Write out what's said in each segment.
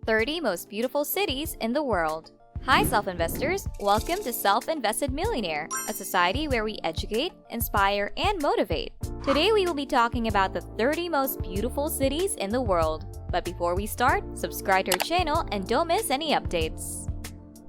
30 Most Beautiful Cities in the World. Hi self-investors, welcome to Self Invested Millionaire, a society where we educate, inspire, and motivate. Today we will be talking about the 30 most beautiful cities in the world. But before we start, subscribe to our channel and don't miss any updates.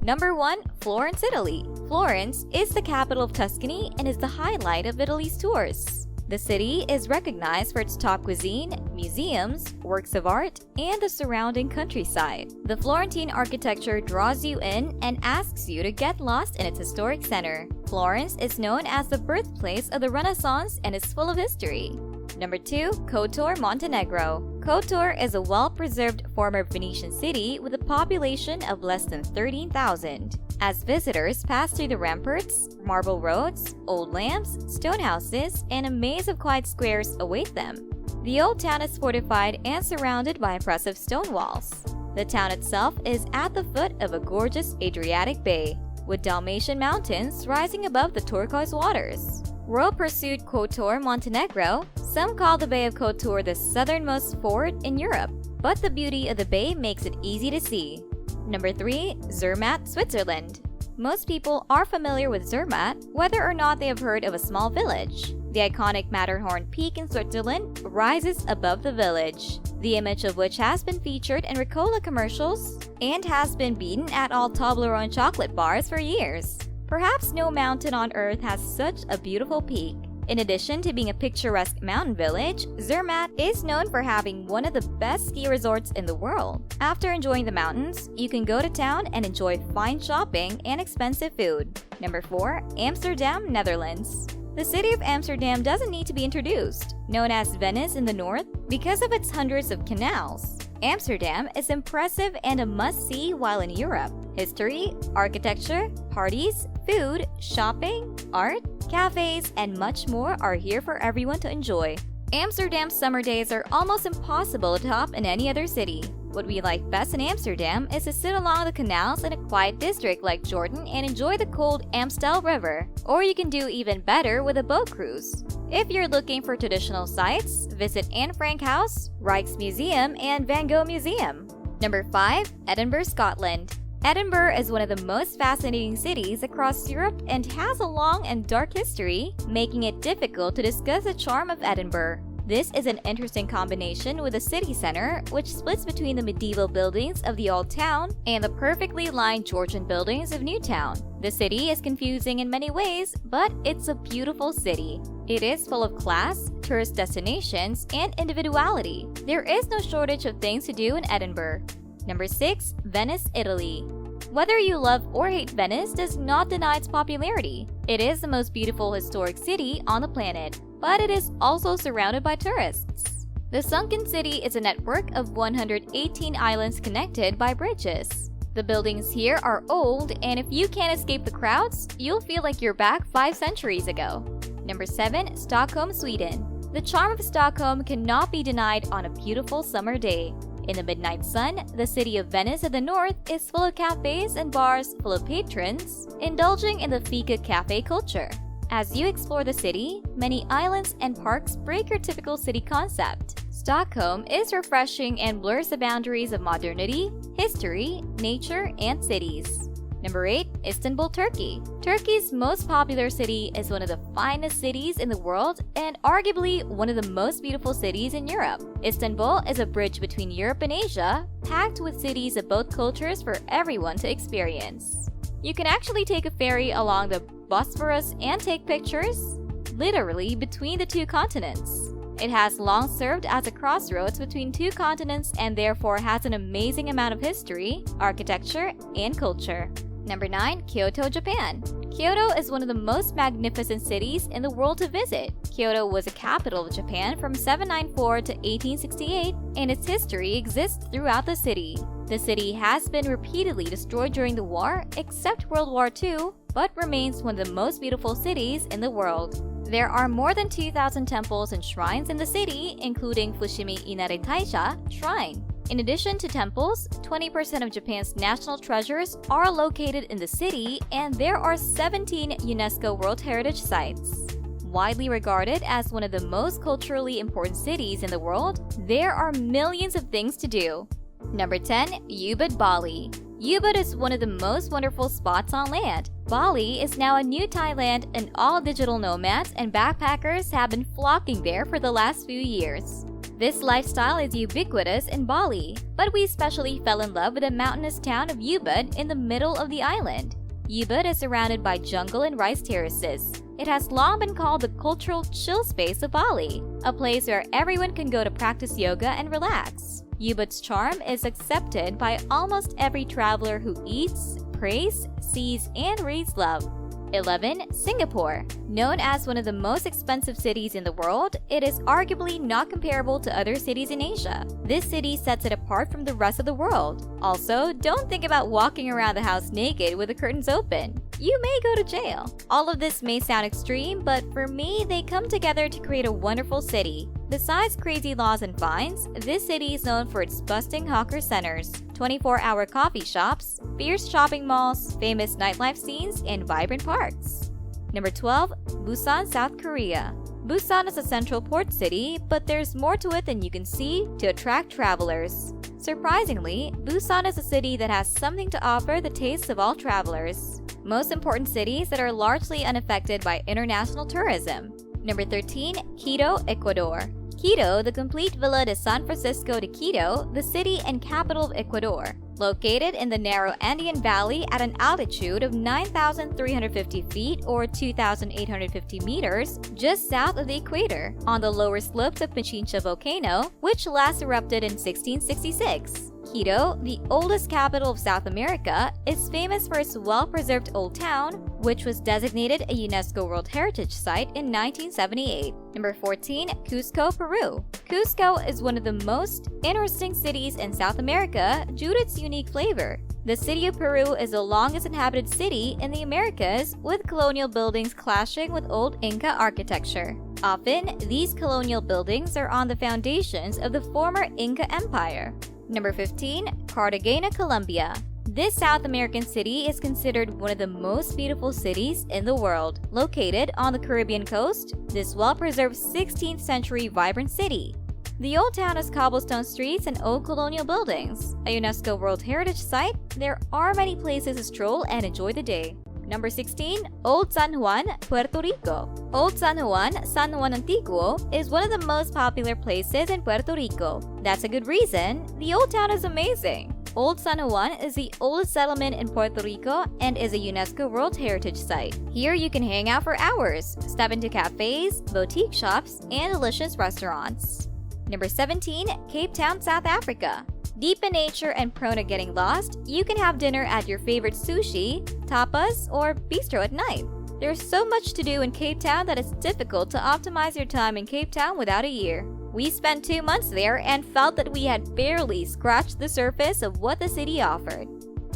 Number 1. Florence, Italy. Florence is the capital of Tuscany and is the highlight of Italy's tours. The city is recognized for its top cuisine, museums, works of art, and the surrounding countryside. The Florentine architecture draws you in and asks you to get lost in its historic center. Florence is known as the birthplace of the Renaissance and is full of history. Number 2. Kotor, Montenegro. Kotor is a well-preserved former Venetian city with a population of less than 13,000. As visitors pass through the ramparts, marble roads, old lamps, stone houses, and a maze of quiet squares await them. The old town is fortified and surrounded by impressive stone walls. The town itself is at the foot of a gorgeous Adriatic Bay, with Dalmatian mountains rising above the turquoise waters. Royal pursued Kotor, Montenegro. Some call the Bay of Kotor the southernmost fort in Europe, but the beauty of the bay makes it easy to see. Number 3. Zermatt, Switzerland. Most people are familiar with Zermatt, whether or not they have heard of a small village. The iconic Matterhorn Peak in Switzerland rises above the village, the image of which has been featured in Ricola commercials and has been beaten at all Toblerone chocolate bars for years. Perhaps no mountain on earth has such a beautiful peak. In addition to being a picturesque mountain village, Zermatt is known for having one of the best ski resorts in the world. After enjoying the mountains, you can go to town and enjoy fine shopping and expensive food. Number 4. Amsterdam, Netherlands. The city of Amsterdam doesn't need to be introduced. Known as Venice in the north because of its hundreds of canals, Amsterdam is impressive and a must-see while in Europe. History, architecture, parties, food, shopping, art, cafes, and much more are here for everyone to enjoy. Amsterdam's summer days are almost impossible to top in any other city. What we like best in Amsterdam is to sit along the canals in a quiet district like Jordan and enjoy the cold Amstel River. Or you can do even better with a boat cruise. If you're looking for traditional sites, visit Anne Frank House, Rijksmuseum, and Van Gogh Museum. Number 5. Edinburgh, Scotland. Edinburgh is one of the most fascinating cities across Europe and has a long and dark history, making it difficult to discuss the charm of Edinburgh. This is an interesting combination with the city center, which splits between the medieval buildings of the Old Town and the perfectly lined Georgian buildings of Newtown. The city is confusing in many ways, but it's a beautiful city. It is full of class, tourist destinations, and individuality. There is no shortage of things to do in Edinburgh. Number 6. Venice, Italy. Whether you love or hate Venice does not deny its popularity. It is the most beautiful historic city on the planet, but it is also surrounded by tourists. The sunken city is a network of 118 islands connected by bridges. The buildings here are old, and if you can't escape the crowds, you'll feel like you're back 5 centuries ago. Number 7. Stockholm, Sweden. The charm of Stockholm cannot be denied on a beautiful summer day. In the midnight sun, the city of Venice in the north is full of cafes and bars full of patrons, indulging in the fika cafe culture. As you explore the city, many islands and parks break your typical city concept. Stockholm is refreshing and blurs the boundaries of modernity, history, nature, and cities. Number 8. Istanbul, Turkey. Turkey's most popular city is one of the finest cities in the world and arguably one of the most beautiful cities in Europe. Istanbul is a bridge between Europe and Asia, packed with cities of both cultures for everyone to experience. You can actually take a ferry along the Bosphorus and take pictures, literally, between the 2 continents. It has long served as a crossroads between 2 continents and therefore has an amazing amount of history, architecture, and culture. Number 9. Kyoto, Japan. Kyoto is one of the most magnificent cities in the world to visit. Kyoto was the capital of Japan from 794 to 1868, and its history exists throughout the city. The city has been repeatedly destroyed during the war, except World War II, but remains one of the most beautiful cities in the world. There are more than 2,000 temples and shrines in the city, including Fushimi Inari Taisha Shrine. In addition to temples, 20% of Japan's national treasures are located in the city, and there are 17 UNESCO World Heritage Sites. Widely regarded as one of the most culturally important cities in the world, there are millions of things to do. Number 10. Ubud, Bali. Ubud is one of the most wonderful spots on land. Bali is now a new Thailand, and all digital nomads and backpackers have been flocking there for the last few years. This lifestyle is ubiquitous in Bali, but we especially fell in love with the mountainous town of Ubud in the middle of the island. Ubud is surrounded by jungle and rice terraces. It has long been called the cultural chill space of Bali, a place where everyone can go to practice yoga and relax. Ubud's charm is accepted by almost every traveler who eats, prays, sees, and reads love. 11. Singapore. Known as one of the most expensive cities in the world, it is arguably not comparable to other cities in Asia. This city sets it apart from the rest of the world. Also, don't think about walking around the house naked with the curtains open. You may go to jail. All of this may sound extreme, but for me, they come together to create a wonderful city. Besides crazy laws and fines, this city is known for its bustling hawker centers, 24-hour coffee shops, fierce shopping malls, famous nightlife scenes, and vibrant parks. Number 12. Busan, South Korea. Busan is a central port city, but there's more to it than you can see to attract travelers. Surprisingly, Busan is a city that has something to offer the tastes of all travelers. Most important cities that are largely unaffected by international tourism. Number 13. Quito, Ecuador. Quito, the complete villa de San Francisco de Quito, the city and capital of Ecuador. Located in the narrow Andean Valley at an altitude of 9,350 feet or 2,850 meters, just south of the equator, on the lower slopes of Pichincha volcano, which last erupted in 1666. Quito, the oldest capital of South America, is famous for its well-preserved old town, which was designated a UNESCO World Heritage Site in 1978. Number 14. Cusco, Peru. Cusco is one of the most interesting cities in South America due to its unique flavor. The city of Peru is the longest inhabited city in the Americas, with colonial buildings clashing with old Inca architecture. Often, these colonial buildings are on the foundations of the former Inca Empire. Number 15. Cartagena, Colombia. This South American city is considered one of the most beautiful cities in the world. Located on the Caribbean coast, this well-preserved 16th century vibrant city. The old town has cobblestone streets and old colonial buildings. A UNESCO World Heritage Site, there are many places to stroll and enjoy the day. Number 16. Old San Juan, Puerto Rico. Old San Juan Antiguo, is one of the most popular places in Puerto Rico. That's a good reason. The old town is amazing. Old San Juan is the oldest settlement in Puerto Rico and is a UNESCO World Heritage Site. Here you can hang out for hours, step into cafes, boutique shops, and delicious restaurants. Number 17. Cape Town, South Africa. Deep in nature and prone to getting lost, you can have dinner at your favorite sushi, tapas, or bistro at night. There's so much to do in Cape Town that it's difficult to optimize your time in Cape Town without a year. We spent 2 months there and felt that we had barely scratched the surface of what the city offered.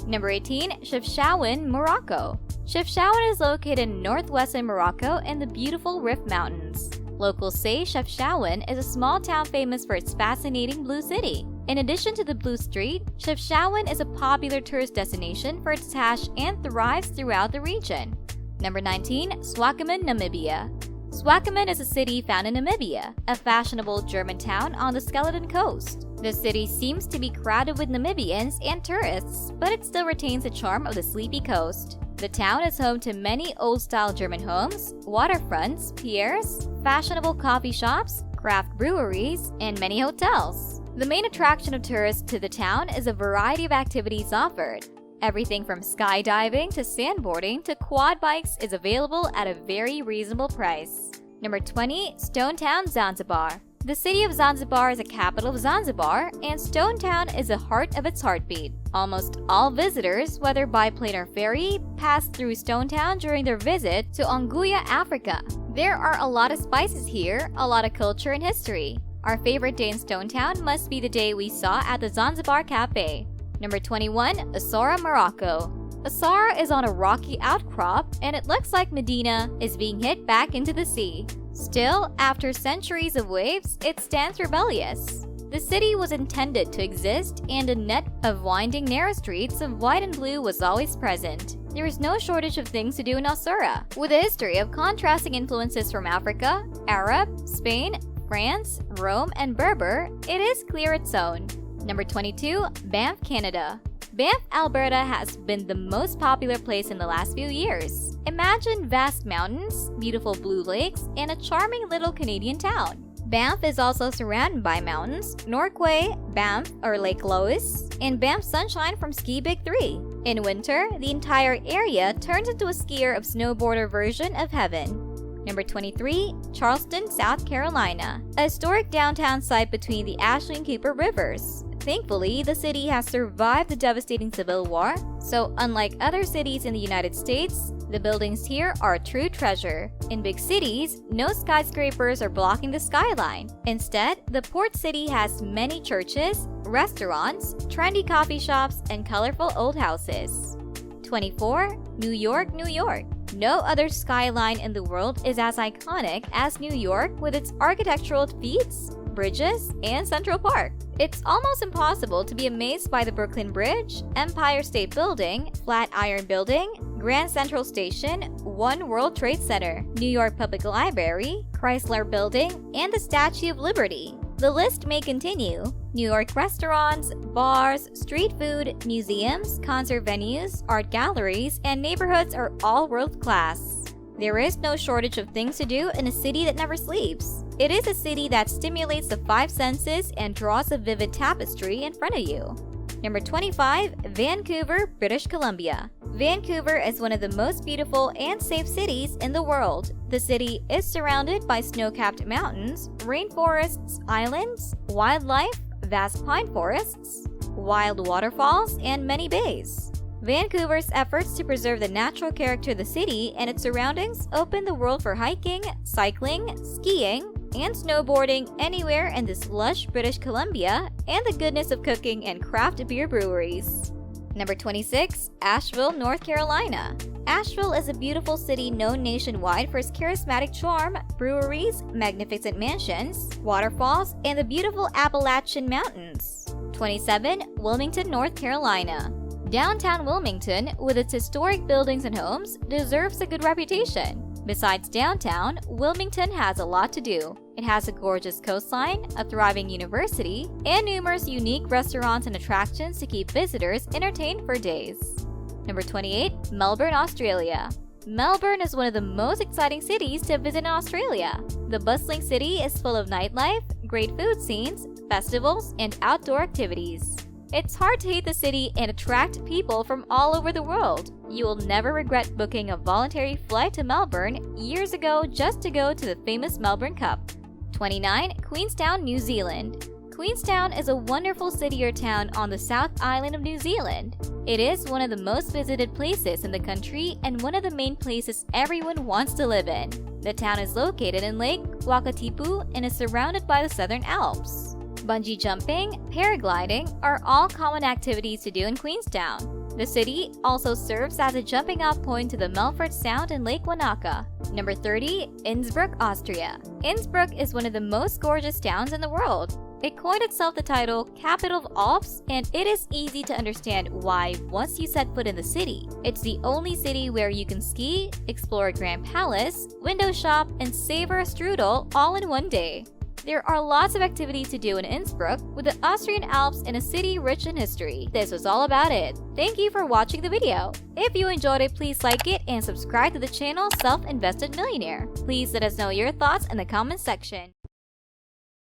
Number 18. Chefchaouen, Morocco. Chefchaouen is located in northwestern Morocco in the beautiful Rif Mountains. Locals say Chefchaouen is a small town famous for its fascinating blue city. In addition to the Blue Street, Chefchaouen is a popular tourist destination for its hash and thrives throughout the region. Number 19. Swakopmund, Namibia. Swakopmund is a city found in Namibia, a fashionable German town on the Skeleton Coast. The city seems to be crowded with Namibians and tourists, but it still retains the charm of the sleepy coast. The town is home to many old-style German homes, waterfronts, piers, fashionable coffee shops, craft breweries, and many hotels. The main attraction of tourists to the town is a variety of activities offered. Everything from skydiving to sandboarding to quad bikes is available at a very reasonable price. Number 20. Stone Town, Zanzibar. The city of Zanzibar is the capital of Zanzibar, and Stone Town is the heart of its heartbeat. Almost all visitors, whether by plane or ferry, pass through Stone Town during their visit to Unguja, Africa. There are a lot of spices here, a lot of culture and history. Our favorite day in Stone Town must be the day we saw at the Zanzibar Cafe. Number 21. Essaouira, Morocco. Essaouira is on a rocky outcrop, and it looks like Medina is being hit back into the sea. Still, after centuries of waves, it stands rebellious. The city was intended to exist, and a net of winding narrow streets of white and blue was always present. There is no shortage of things to do in Essaouira. With a history of contrasting influences from Africa, Arab, Spain, France, Rome, and Berber, it is clear its own. Number 22. Banff, Canada. Banff, Alberta has been the most popular place in the last few years. Imagine vast mountains, beautiful blue lakes, and a charming little Canadian town. Banff is also surrounded by mountains, Norquay, Banff or Lake Lois, and Banff Sunshine from Ski Big 3. In winter, the entire area turns into a skier of snowboarder version of heaven. Number 23. Charleston, South Carolina. A historic downtown site between the Ashley and Cooper rivers. Thankfully, the city has survived the devastating Civil War, so unlike other cities in the United States, the buildings here are a true treasure. In big cities, no skyscrapers are blocking the skyline. Instead, the port city has many churches, restaurants, trendy coffee shops, and colorful old houses. 24. New York, New York. No other skyline in the world is as iconic as New York with its architectural feats, bridges, and Central Park. It's almost impossible to be amazed by the Brooklyn Bridge, Empire State Building, Flatiron Building, Grand Central Station, One World Trade Center, New York Public Library, Chrysler Building, and the Statue of Liberty. The list may continue. New York restaurants, bars, street food, museums, concert venues, art galleries, and neighborhoods are all world-class. There is no shortage of things to do in a city that never sleeps. It is a city that stimulates the five senses and draws a vivid tapestry in front of you. Number 25. Vancouver, British Columbia. Vancouver is one of the most beautiful and safe cities in the world. The city is surrounded by snow-capped mountains, rainforests, islands, wildlife, vast pine forests, wild waterfalls, and many bays. Vancouver's efforts to preserve the natural character of the city and its surroundings open the world for hiking, cycling, skiing, and snowboarding anywhere in this lush British Columbia, and the goodness of cooking and craft beer breweries. Number 26. Asheville, North Carolina. Asheville is a beautiful city known nationwide for its charismatic charm, breweries, magnificent mansions, waterfalls, and the beautiful Appalachian Mountains. 27. Wilmington, North Carolina. Downtown Wilmington, with its historic buildings and homes, deserves a good reputation. Besides downtown, Wilmington has a lot to do. It has a gorgeous coastline, a thriving university, and numerous unique restaurants and attractions to keep visitors entertained for days. Number 28. Melbourne, Australia. Melbourne is one of the most exciting cities to visit in Australia. The bustling city is full of nightlife, great food scenes, festivals, and outdoor activities. It's hard to hate the city and attract people from all over the world. You will never regret booking a voluntary flight to Melbourne years ago just to go to the famous Melbourne Cup. 29. Queenstown, New Zealand. Queenstown is a wonderful city or town on the South Island of New Zealand. It is one of the most visited places in the country and one of the main places everyone wants to live in. The town is located in Lake Wakatipu and is surrounded by the Southern Alps. Bungee jumping, paragliding are all common activities to do in Queenstown. The city also serves as a jumping off point to the Melfort Sound and Lake Wanaka. Number 30. Innsbruck, Austria. Innsbruck is one of the most gorgeous towns in the world. It coined itself the title Capital of Alps, and it is easy to understand why once you set foot in the city. It's the only city where you can ski, explore a Grand Palace, window shop, and savor a strudel all in one day. There are lots of activities to do in Innsbruck, with the Austrian Alps in a city rich in history. This was all about it. Thank you for watching the video. If you enjoyed it, please like it and subscribe to the channel Self Invested Millionaire. Please let us know your thoughts in the comments section.